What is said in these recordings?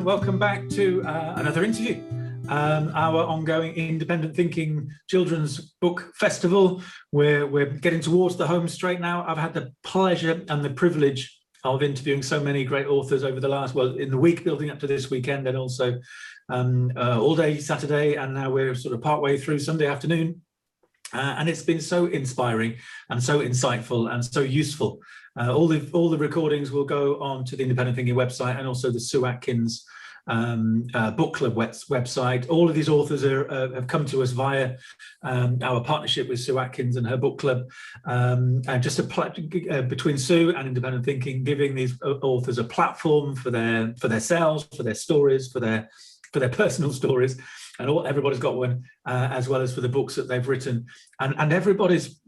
everyone. Welcome back to another interview. Our ongoing Independent Thinking Children's Book Festival. We're getting towards the home straight now. I've had the pleasure and the privilege of interviewing so many great authors over the last, well, in the week building up to this weekend, and also all day Saturday, and now we're sort of partway through Sunday afternoon. And it's been so inspiring and so insightful and so useful. All the recordings will go on to the Independent Thinking website and also the Sue Atkins book club website. All of these authors have come to us via our partnership with Sue Atkins and her book club, and just between Sue and Independent Thinking, giving these authors a platform for their selves, for their stories, for their personal stories, and everybody's got one, as well as for the books that they've written, and everybody's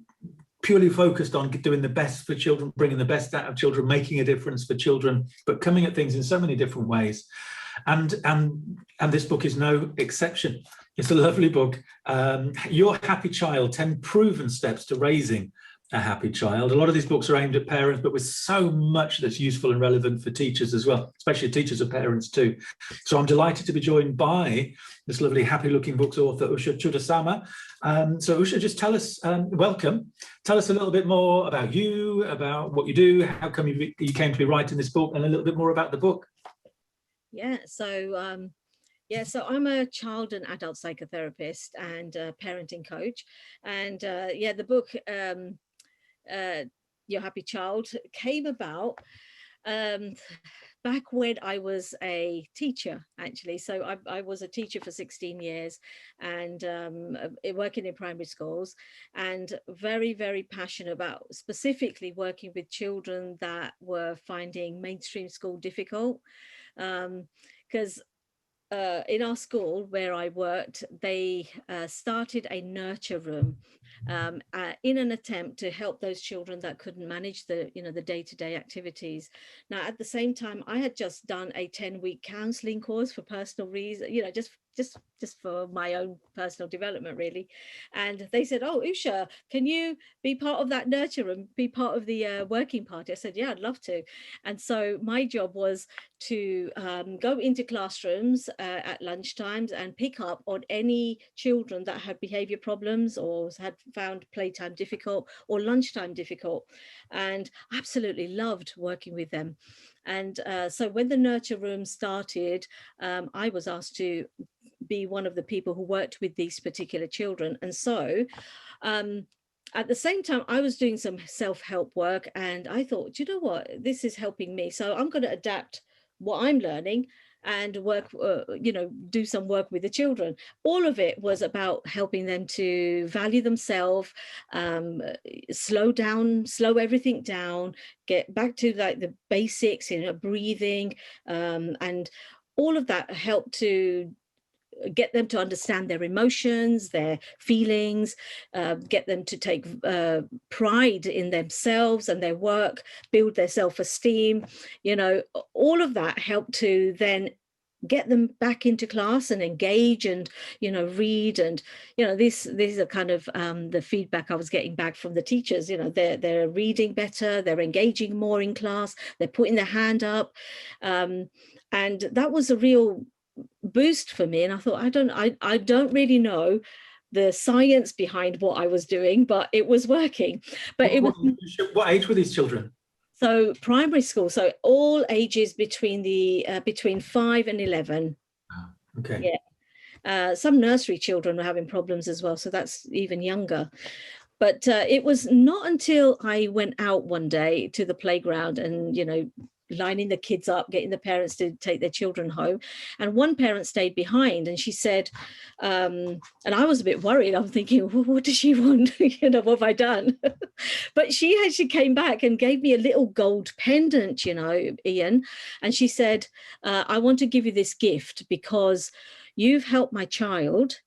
purely focused on doing the best for children, bringing the best out of children, making a difference for children, but coming at things in so many different ways. And this book is no exception. It's a lovely book. Your Happy Child, 10 Proven Steps to Raising a Happy Child. A lot of these books are aimed at parents, but with so much that's useful and relevant for teachers as well, especially teachers of parents too. So I'm delighted to be joined by this lovely happy looking book's author, Usha Chudasama. So Usha, just tell us, welcome. Tell us a little bit more about you, about what you do, how come you came to be writing this book, and a little bit more about the book. Yeah, so I'm a child and adult psychotherapist and a parenting coach. And the book, Your Happy Child, came about back when I was a teacher, actually. So I was a teacher for 16 years and working in primary schools, and very, very passionate about specifically working with children that were finding mainstream school difficult. Because in our school where I worked, they started a nurture room in an attempt to help those children that couldn't manage the day-to-day activities. Now, at the same time, I had just done a 10-week counselling course for personal reasons, just for my own personal development, really. And they said, "Oh, Usha, can you be part of that nurture room, be part of the working party?" I said, "Yeah, I'd love to." And so my job was to go into classrooms at lunchtimes and pick up on any children that had behavior problems or had found playtime difficult or lunchtime difficult, and absolutely loved working with them. And so when the nurture room started, I was asked to be one of the people who worked with these particular children. And so at the same time, I was doing some self-help work, and I thought, you know what, this is helping me. So I'm going to adapt what I'm learning and work, do some work with the children. All of it was about helping them to value themselves, slow everything down, get back to like the basics, breathing, and all of that helped to get them to understand their emotions, their feelings, get them to take pride in themselves and their work, build their self-esteem. All of that helped to then get them back into class and engage and read. And these are kind of the feedback I was getting back from the teachers. They're reading better, they're engaging more in class, they're putting their hand up, and that was a real boost for me. And I thought, I don't really know the science behind what I was doing, but it was working. But what age were these children? So primary school, so all ages between 5 and 11. Okay. Yeah. Some nursery children were having problems as well, so that's even younger. But it was not until I went out one day to the playground and lining the kids up, getting the parents to take their children home, and one parent stayed behind, and she said, and I was a bit worried. I'm thinking, well, what does she want? What have I done? But she actually came back and gave me a little gold pendant, Ian, and she said, I want to give you this gift because you've helped my child,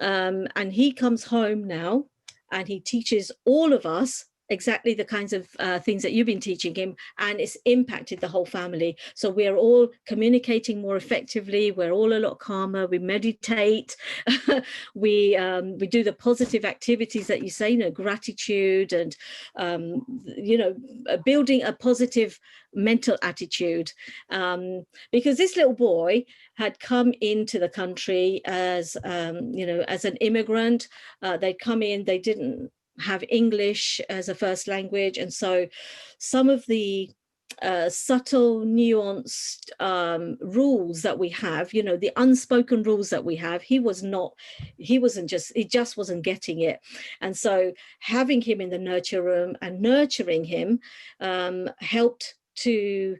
and he comes home now and he teaches all of us exactly the kinds of things that you've been teaching him, and it's impacted the whole family. So we're all communicating more effectively, we're all a lot calmer, we meditate, we do the positive activities that you say, you know, gratitude, and you know, building a positive mental attitude, because this little boy had come into the country as you know, as an immigrant. They'd come in, they didn't have English as a first language, and so some of the subtle, nuanced rules that we have, you know, the unspoken rules that we have, he just wasn't getting it. And so having him in the nurture room and nurturing him helped to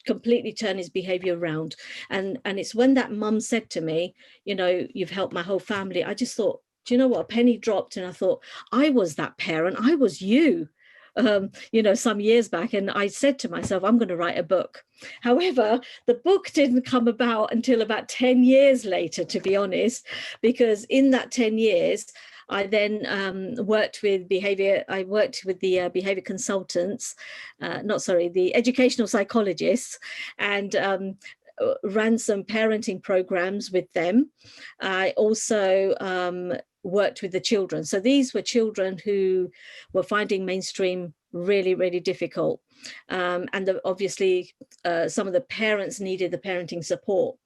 completely turn his behavior around. And it's when that mum said to me, you know, you've helped my whole family, I just thought, do you know what, a penny dropped, and I thought, I was that parent, I was you, you know, some years back, and I said to myself, I'm going to write a book. However, the book didn't come about until about 10 years later, to be honest, because in that 10 years, I then worked with the behavior consultants, the educational psychologists, and ran some parenting programs with them. I also worked with the children. So these were children who were finding mainstream really, really difficult. And obviously, some of the parents needed the parenting support.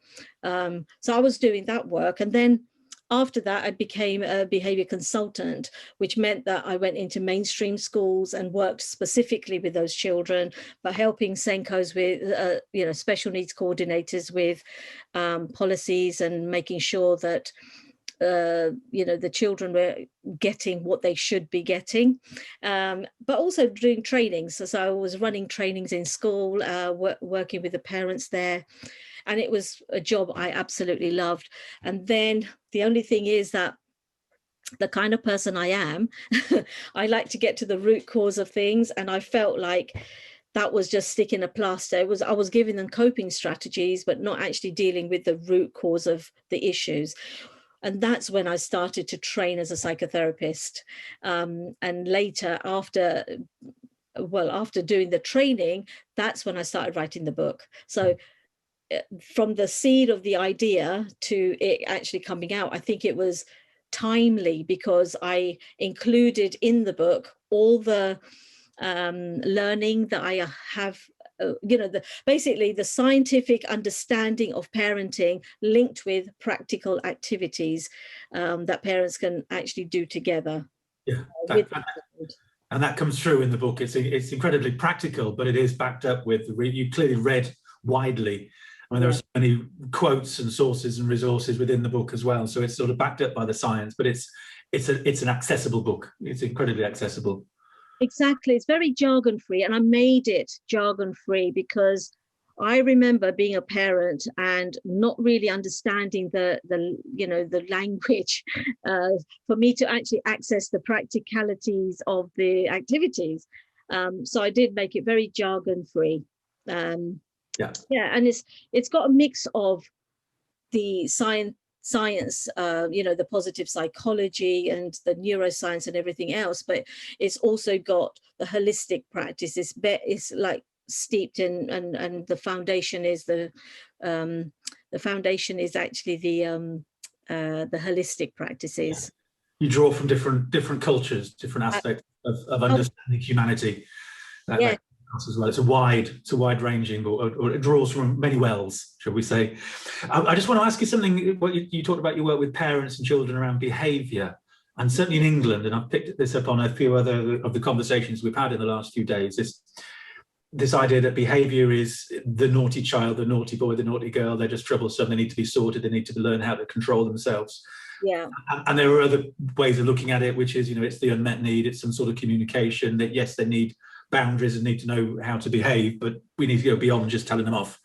So I was doing that work. And then after that, I became a behavior consultant, which meant that I went into mainstream schools and worked specifically with those children, but helping Senkos with, you know, special needs coordinators with policies and making sure that you know, the children were getting what they should be getting, but also doing trainings. So I was running trainings in school, working with the parents there, and it was a job I absolutely loved. And then the only thing is that the kind of person I am, I like to get to the root cause of things, and I felt like that was just sticking a plaster. I was giving them coping strategies, but not actually dealing with the root cause of the issues. And that's when I started to train as a psychotherapist. And later, after doing the training, that's when I started writing the book. So from the seed of the idea to it actually coming out, I think it was timely, because I included in the book all the learning that I have, you know, basically the scientific understanding of parenting linked with practical activities that parents can actually do together. Yeah, and that comes through in the book. It's incredibly practical, but it is backed up with, you clearly read widely. I mean, there are so many quotes and sources and resources within the book as well. So it's sort of backed up by the science, but it's an accessible book. It's incredibly accessible. Exactly. It's very jargon free, and I made it jargon free because I remember being a parent and not really understanding the you know, the language for me to actually access the practicalities of the activities. So I did make it very jargon free. Yeah, and it's got a mix of the science, you know, the positive psychology and the neuroscience and everything else, but it's also got the holistic practice. It's like steeped in, and the foundation is actually the holistic practices. You draw from different cultures, different aspects of understanding humanity. That as well. It's a wide ranging, or it draws from many wells, shall we say. I just want to ask you something. What you talked about your work with parents and children around behaviour, and certainly in England, and I've picked this up on a few other of the conversations we've had in the last few days, this idea that behaviour is the naughty child, the naughty boy, the naughty girl, they're just troublesome, they need to be sorted, they need to learn how to control themselves. Yeah. And there are other ways of looking at it, which is, you know, it's the unmet need, it's some sort of communication that, yes, they need boundaries and need to know how to behave, but we need to go beyond just telling them off.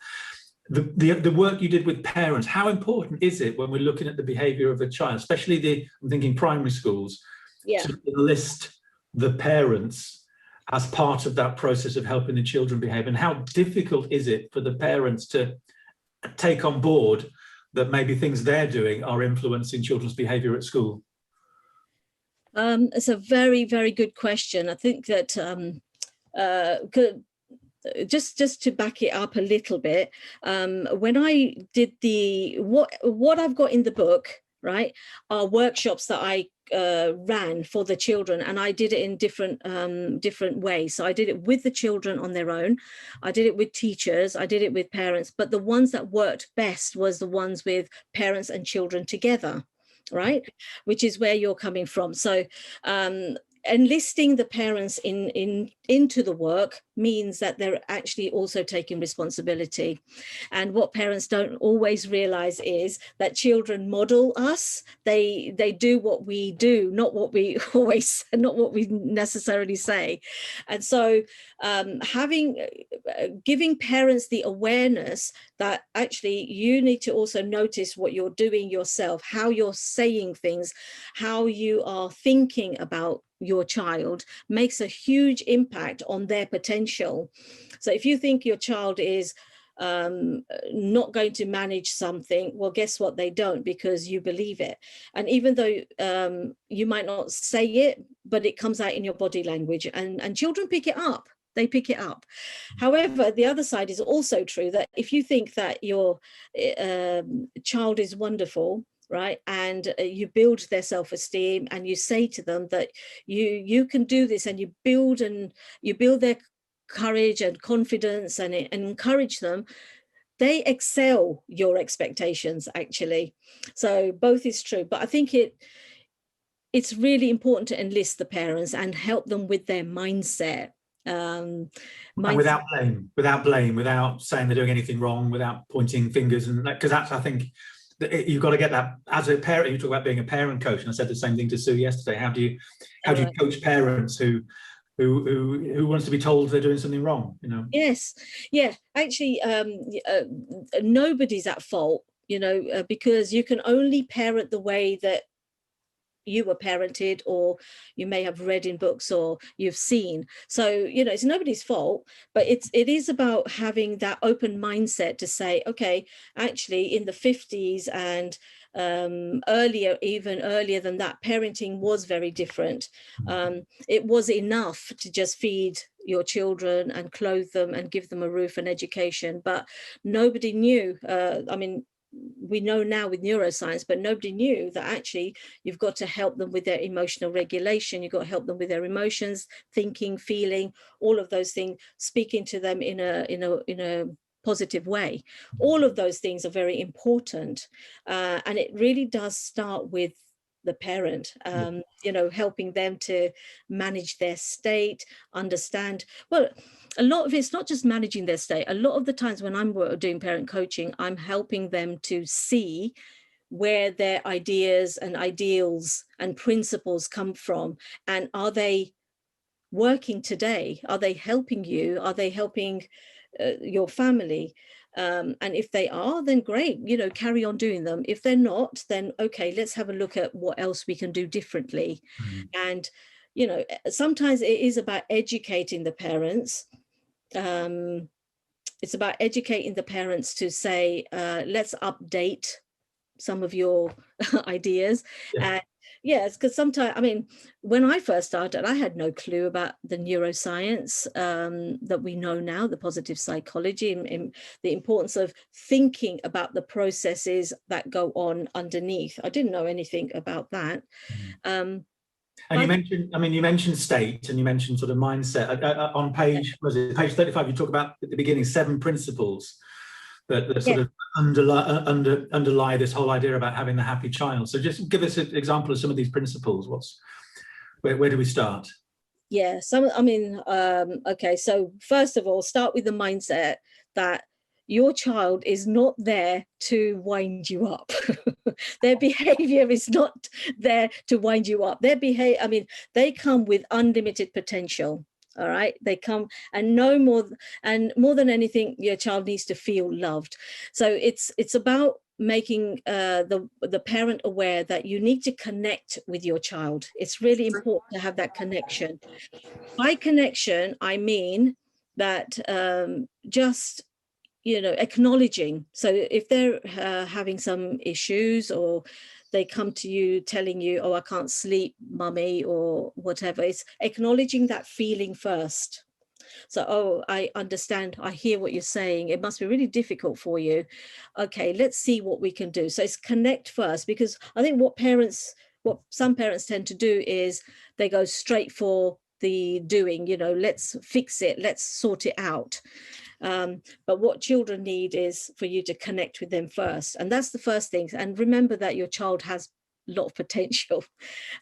The work you did with parents, how important is it when we're looking at the behaviour of a child, especially I'm thinking primary schools, to enlist the parents as part of that process of helping the children behave? And how difficult is it for the parents to take on board that maybe things they're doing are influencing children's behaviour at school? It's a very, very good question. I think that just to back it up a little bit, when I did what I've got in the book, right, are workshops that I ran for the children, and I did it in different ways. So I did it with the children on their own, I did it with teachers, I did it with parents, but the ones that worked best was the ones with parents and children together, right, which is where you're coming from. So enlisting the parents into the work means that they're actually also taking responsibility. And what parents don't always realize is that children model us. They do what we do, not what we always, not what we necessarily say. And so giving parents the awareness that actually you need to also notice what you're doing yourself, how you're saying things, how you are thinking about your child, makes a huge impact on their potential. So if you think your child is not going to manage something, well, guess what? They don't, because you believe it. And even though you might not say it, but it comes out in your body language, and children pick it up. They pick it up. However, the other side is also true, that if you think that your child is wonderful, right, and you build their self-esteem, and you say to them that you can do this, and you build their courage and confidence, and encourage them, they excel your expectations, actually. So both is true, but I think it's really important to enlist the parents and help them with their mindset. And without blame, without saying they're doing anything wrong, without pointing fingers, and because that's, I think, you've got to get that as a parent. You talk about being a parent coach, and I said the same thing to Sue yesterday. How do you coach parents who wants to be told they're doing something wrong? You know. Yes, yeah. Actually, nobody's at fault. Because you can only parent the way that you were parented, or you may have read in books, or you've seen. So it's nobody's fault, but it is about having that open mindset to say, okay, actually in the 50s and earlier, even earlier than that, parenting was very different. It was enough to just feed your children and clothe them and give them a roof and education, but nobody knew. I mean, we know now with neuroscience, but nobody knew that actually you've got to help them with their emotional regulation. You've got to help them with their emotions, thinking, feeling, all of those things, speaking to them in a positive way. All of those things are very important. And it really does start with the parent, helping them to manage their state, understand. Well, a lot of it's not just managing their state. A lot of the times when I'm doing parent coaching, I'm helping them to see where their ideas and ideals and principles come from, and are they working today? Are they helping you? Are they helping your family? And if they are, then great, carry on doing them. If they're not, then okay, let's have a look at what else we can do differently. And sometimes it is about educating the parents. It's about educating the parents to say, let's update some of your ideas. Yes, because sometimes, I mean, when I first started, I had no clue about the neuroscience that we know now, the positive psychology, and the importance of thinking about the processes that go on underneath. I didn't know anything about that. And you mentioned state, and you mentioned sort of mindset. On page 35, you talk about at the beginning 7 principles that sort of underlie this whole idea about having the happy child. So just give us an example of some of these principles. Where do we start? Yeah, okay, so first of all, start with the mindset that your child is not there to wind you up. Their behavior is not there to wind you up. They come with unlimited potential. All right, they come, and more than anything, your child needs to feel loved. So it's about making the parent aware that you need to connect with your child. It's really important to have that connection. By connection, I mean that just acknowledging. So if they're having some issues, or they come to you telling you, oh, I can't sleep, mummy, or whatever. It's acknowledging that feeling first. So, oh, I understand. I hear what you're saying. It must be really difficult for you. Okay, let's see what we can do. So it's connect first, because I think what some parents tend to do is they go straight for the doing, let's fix it, let's sort it out. But what children need is for you to connect with them first. And that's the first thing. And remember that your child has a lot of potential.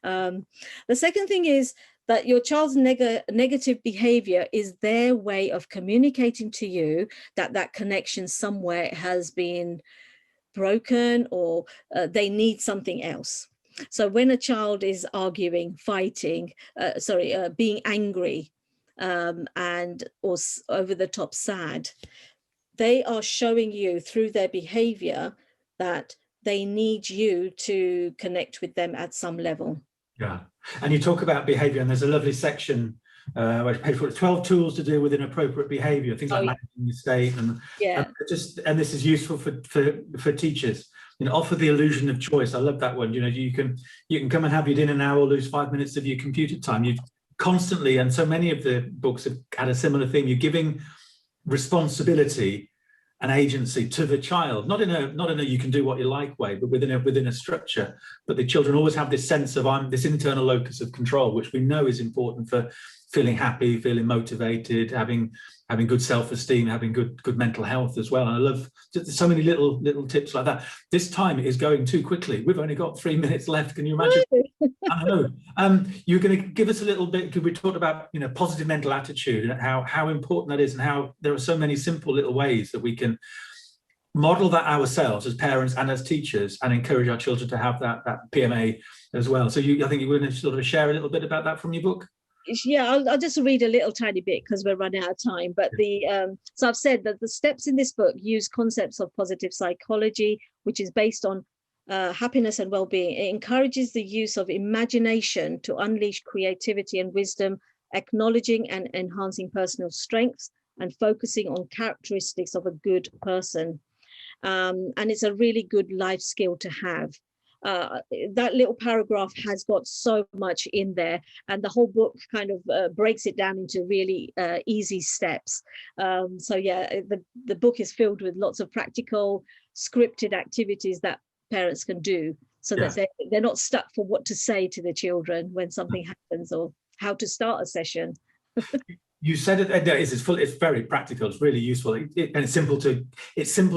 The second thing is that your child's negative behavior is their way of communicating to you that connection somewhere has been broken, or they need something else. So when a child is arguing, fighting, being angry, and or over the top sad, they are showing you through their behavior that they need you to connect with them at some level. Yeah, and you talk about behavior, and there's a lovely section where it's paid for 12 tools to deal with inappropriate behavior, things like managing your state, and this is useful for teachers. Offer the illusion of choice. I love that one. You can come and have your dinner now, or lose 5 minutes of your computer time. You constantly, and so many of the books have had a similar theme. You're giving responsibility and agency to the child, not in a you can do what you like way, but within a structure. But the children always have this sense of I'm this internal locus of control, which we know is important for feeling happy, feeling motivated, having good self-esteem, having good mental health as well. And I love so many little tips like that. This time is going too quickly. We've only got 3 minutes left. Can you imagine? I know. You're going to give us a little bit, because we talked about positive mental attitude and how important that is, and how there are so many simple little ways that we can model that ourselves as parents and as teachers, and encourage our children to have that PMA as well. So I think you're going to sort of share a little bit about that from your book. Yeah, I'll just read a little tiny bit because we're running out of time. But so I've said that the steps in this book use concepts of positive psychology, which is based on happiness and well-being. It encourages the use of imagination to unleash creativity and wisdom, acknowledging and enhancing personal strengths, and focusing on characteristics of a good person. And it's a really good life skill to have. That little paragraph has got so much in there, and the whole book kind of breaks it down into really easy steps. So yeah, the book is filled with lots of practical scripted activities that parents can do, so that they're not stuck for what to say to the children when something happens, or how to start a session. You said it's very practical. It's really useful, and it's simple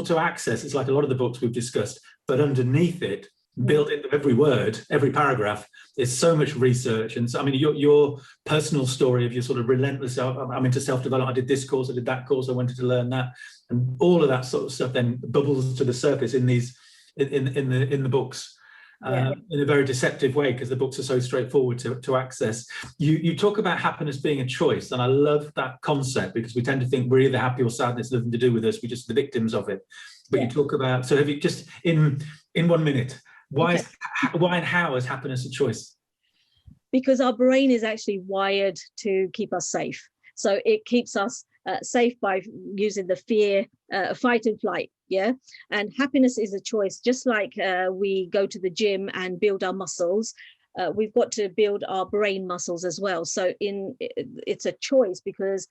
to access. It's like a lot of the books we've discussed, but underneath it, built into every word, every paragraph, is so much research. And so, I mean, your personal story of your sort of relentless, I'm into self-development, I did this course, I did that course, I wanted to learn that, and all of that sort of stuff then bubbles to the surface in the books. In a very deceptive way, because the books are so straightforward to access. You talk about happiness being a choice, and I love that concept, because we tend to think we're either happy or sad, it's nothing to do with us, we're just the victims of it. But you talk about, so have you just in 1 minute, why and how is happiness a choice? Because our brain is actually wired to keep us safe. So it keeps us safe by using the fear, fight and flight. Yeah. And happiness is a choice. Just like we go to the gym and build our muscles, we've got to build our brain muscles as well. So it's a choice, because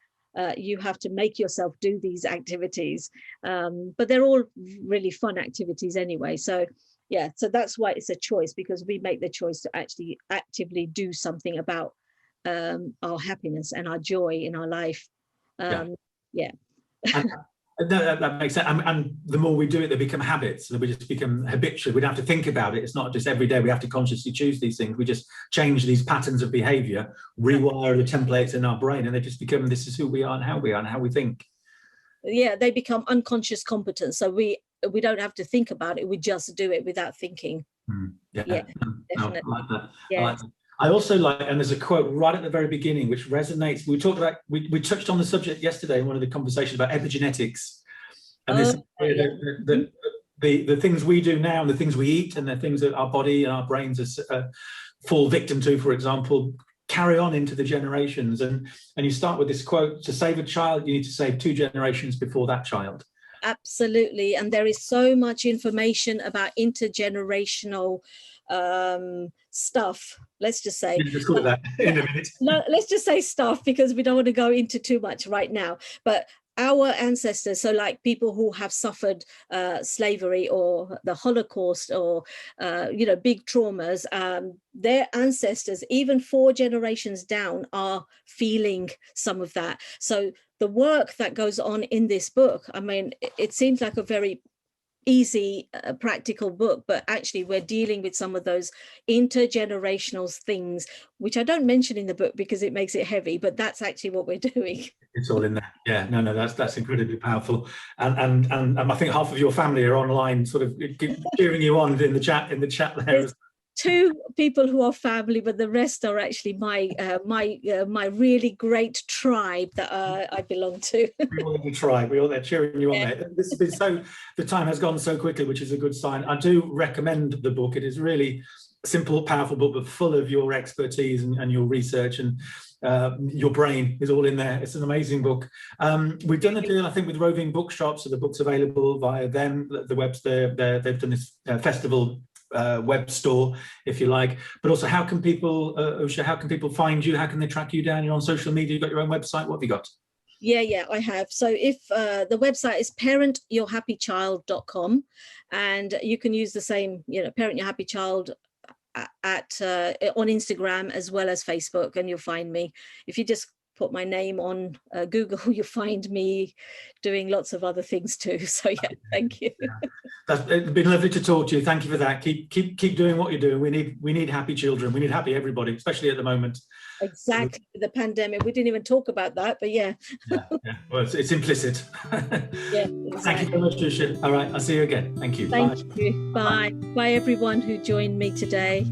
you have to make yourself do these activities. But they're all really fun activities anyway. So yeah, so that's why it's a choice, because we make the choice to actually actively do something about our happiness and our joy in our life. And that makes sense. And the more we do it, they become habits. So we just become habitual. We don't have to think about it. It's not just every day we have to consciously choose these things. We just change these patterns of behavior, rewire the templates in our brain, and they just become, this is who we are and how we are and how we think. Yeah, they become unconscious competence. So we don't have to think about it. We just do it without thinking. Definitely. I like that. I like that. I also like, and there's a quote right at the very beginning which resonates. We talked about, we touched on the subject yesterday in one of the conversations about epigenetics, and the things we do now, and the things we eat, and the things that our body and our brains fall victim to, for example, carry on into the generations. And you start with this quote: to save a child, you need to save 2 generations before that child. Absolutely. And there is so much information about intergenerational stuff, let's just say. Just call it that in a minute. No, let's just say stuff, because we don't want to go into too much right now. But our ancestors, so like people who have suffered slavery or the Holocaust or, big traumas, their ancestors, even 4 generations down, are feeling some of that. So the work that goes on in this book, I mean, it seems like a very easy, practical book, but actually we're dealing with some of those intergenerational things, which I don't mention in the book because it makes it heavy, but that's actually what we're doing. It's all in there. Yeah, no, that's incredibly powerful. And I think half of your family are online, sort of cheering you on in the chat there. There's 2 people who are family, but the rest are actually my really great tribe that I belong to. We all in the tribe. They're cheering you on there. This has been the time has gone so quickly, which is a good sign. I do recommend the book. It is really a simple, powerful book, but full of your expertise and your research, and your brain is all in there. It's an amazing book. We've done a deal, I think, with Roving Bookshops, so the book's available via them. The web's there. They've done this festival web store, if you like. But also, how can people, Usha, how can people find you? How can they track you down? You're on social media. You've got your own website. What have you got? Yeah, I have. So if the website is parentyourhappychild.com, and you can use the same, Parent Your Happy Child on Instagram as well as Facebook, and you'll find me. If you just put my name on Google, you'll find me doing lots of other things too. So yeah, thank you. It's been lovely to talk to you. Thank you for that. Keep doing what you're doing. We need happy children. We need happy everybody, especially at the moment. Exactly, the pandemic. We didn't even talk about that, but yeah. Well, it's implicit. Yeah, exactly. Thank you very much, Usha. All right, I'll see you again. Thank you. Thank you. Bye. Bye, everyone who joined me today.